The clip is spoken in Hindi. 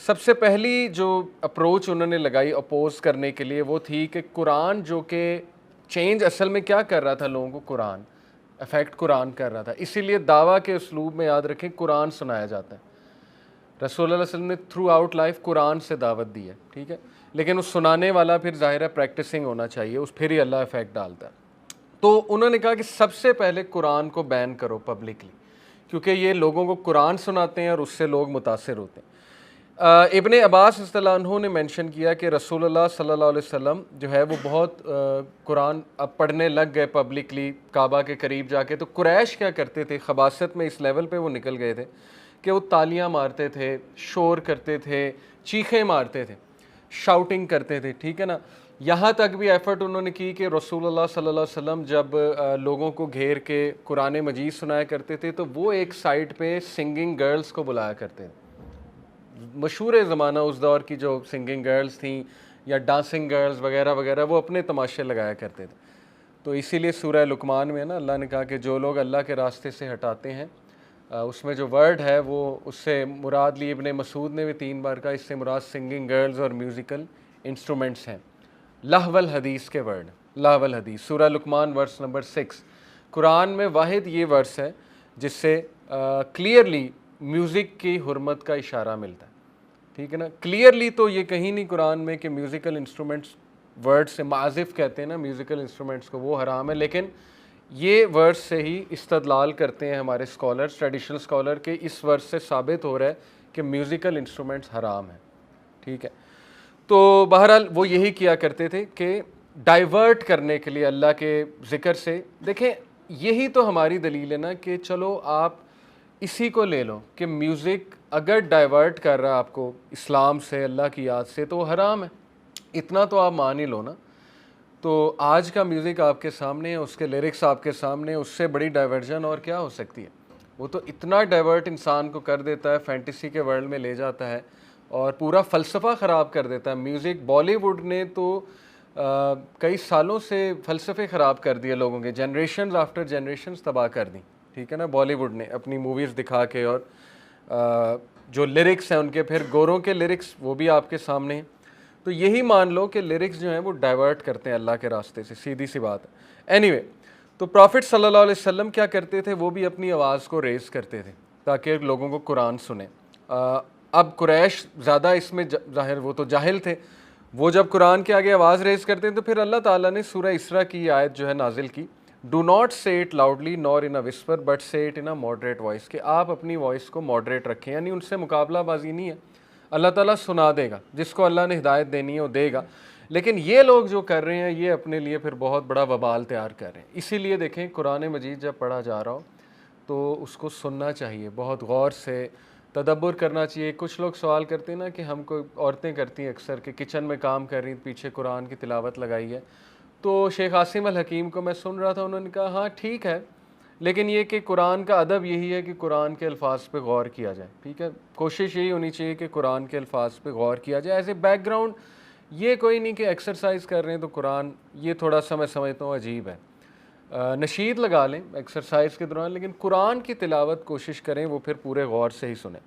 सबसे पहली जो अप्रोच उन्होंने लगाई अपोज करने के लिए वो थी कि कुरान जो कि चेंज असल में क्या कर रहा था लोगों को, कुरान अफेक्ट कुरान कर रहा था, इसीलिए दावा के उसलूब में याद रखें कुरान सुनाया जाता है। रसूल सल्लल्लाहु अलैहि वसल्लम ने थ्रू आउट लाइफ कुरान से दावत दी है, ठीक है, लेकिन उस सुनाने वाला फिर ज़ाहिर है प्रैक्टिसिंग होना चाहिए, उस फिर ही अल्लाह इफेक्ट डालता है। तो उन्होंने कहा कि सबसे पहले कुरान को बैन करो पब्लिकली, क्योंकि ये लोगों को कुरान सुनाते हैं और उससे लोग मुतासिर होते हैं। इब्ने अब्बास रज़ियल्लाहु अन्हु ने मेंशन किया कि रसूलुल्लाह सल्लल्लाहु अलैहि वसल्लम जो है वो बहुत कुरान अब पढ़ने लग गए पब्लिकली काबा के करीब जाके। तो कुरैश क्या करते थे, खबासत में इस लेवल पे वो निकल गए थे कि वो तालियां मारते थे, शोर करते थे, चीखें मारते थे, शाउटिंग करते थे, ठीक है ना। यहाँ तक भी एफ़र्ट उन्होंने की कि रसूलुल्लाह सल्लल्लाहु अलैहि वसल्लम जब लोगों को घेर के कुरान मजीद सुनाया करते थे तो वो एक साइड पे सिंगिंग गर्ल्स को बुलाया करते थे। मशहूर ज़माना उस दौर की जो सिंगिंग गर्ल्स थी या डांसिंग गर्ल्स वगैरह वगैरह, वो अपने तमाशे लगाया करते थे। तो इसीलिए सूरह लुकमान में ना अल्लाह ने कहा कि जो लोग अल्लाह के रास्ते से हटाते हैं, उसमें जो वर्ड है वो उससे मुराद ली। इब्ने मसूद ने भी 3 बार कहा इससे मुराद सिंगिंग गर्ल्स और म्यूज़िकल इंस्ट्रूमेंट्स हैं। लहवल हदीस के वर्ड, लहवल हदीस, सूरह लुकमान वर्स नंबर 6। कुरान में वाहिद ये वर्स है जिससे क्लियरली म्यूज़िक की हुर्मत का इशारा मिलता है, ठीक है ना। क्लियरली तो ये कहीं नहीं कुरान में कि म्यूज़िकल इंस्ट्रूमेंट्स, वर्ड से माज़िफ़ कहते हैं ना म्यूज़िकल इंस्ट्रूमेंट्स को, वो हराम है, लेकिन ये वर्स से ही इस्तदलाल करते हैं हमारे स्कॉलर्स, ट्रेडिशनल स्कॉलर, के इस वर्स से साबित हो रहा है कि म्यूज़िकल इंस्ट्रूमेंट्स हराम हैं, ठीक है। तो बहरहाल वो यही किया करते थे कि डाइवर्ट करने के लिए अल्लाह के ज़िक्र से। देखें यही तो हमारी दलील है ना कि चलो आप इसी को ले लो कि म्यूज़िक अगर डाइवर्ट कर रहा है आपको इस्लाम से, अल्लाह की याद से, तो हराम है, इतना तो आप मान ही लो ना। तो आज का म्यूज़िक आपके सामने है, उसके लिरिक्स आपके सामने, उससे बड़ी डाइवर्जन और क्या हो सकती है। वो तो इतना डाइवर्ट इंसान को कर देता है, फैंटेसी के वर्ल्ड में ले जाता है और पूरा फ़लसफ़ा ख़राब कर देता है। म्यूज़िक बॉलीवुड ने तो कई सालों से फ़लसफ़े ख़राब कर दिए लोगों के, जनरेशन्स आफ्टर जनरेशन्स तबाह कर दी, ठीक है ना, बॉलीवुड ने अपनी मूवीज़ दिखा के। और जो लिरिक्स हैं उनके, फिर गोरों के लिरिक्स वो भी आपके सामने हैं। तो यही मान लो कि लिरिक्स जो हैं वो डाइवर्ट करते हैं अल्लाह के रास्ते से, सीधी सी बात है। एनीवे, तो प्रॉफिट सल्लल्लाहु अलैहि वसल्लम क्या करते थे, वो भी अपनी आवाज़ को रेज़ करते थे ताकि लोगों को कुरान सुने। अब कुरैश ज़्यादा इसमें ज़ाहिर, वो तो जाहिल थे, वो जब कुरान के आगे आवाज़ रेज़ करते हैं तो फिर अल्लाह ताला ने सूरह इसरा की आयत जो है नाजिल की, do not say it loudly nor in a whisper but say it in a moderate voice, कि आप अपनी वॉइस को मॉडरेट रखें, यानी उनसे मुकाबलाबाजी नहीं है, अल्लाह ताला सुना देगा, जिसको अल्लाह ने हिदायत देनी है वो देगा। लेकिन ये लोग जो कर रहे हैं ये अपने लिए फिर बहुत बड़ा वबाल तैयार कर रहे हैं। इसीलिए देखें कुरान मजीद जब पढ़ा जा रहा हो तो उसको सुनना चाहिए, बहुत गौर से तदब्बर करना चाहिए। कुछ लोग सवाल करते हैं ना कि हमको, औरतें करती हैं अक्सर कि किचन में काम कर रही, पीछे कुरान की तिलावत लगाई है। तो शेख आसिम अल हकीम को मैं सुन रहा था, उन्होंने कहा हाँ ठीक है, लेकिन ये कि कुरान का अदब यही है कि कुरान के अल्फाज पे गौर किया जाए, ठीक है। कोशिश यही होनी चाहिए कि कुरान के अल्फाज पे गौर किया जाए एज ए बैकग्राउंड। ये कोई नहीं कि एक्सरसाइज कर रहे हैं तो कुरान, ये थोड़ा सा मैं समझता हूँ अजीब है। नशीद लगा लें एक्सरसाइज के दौरान, लेकिन कुरान की तिलावत कोशिश करें वो फिर पूरे गौर से ही सुने।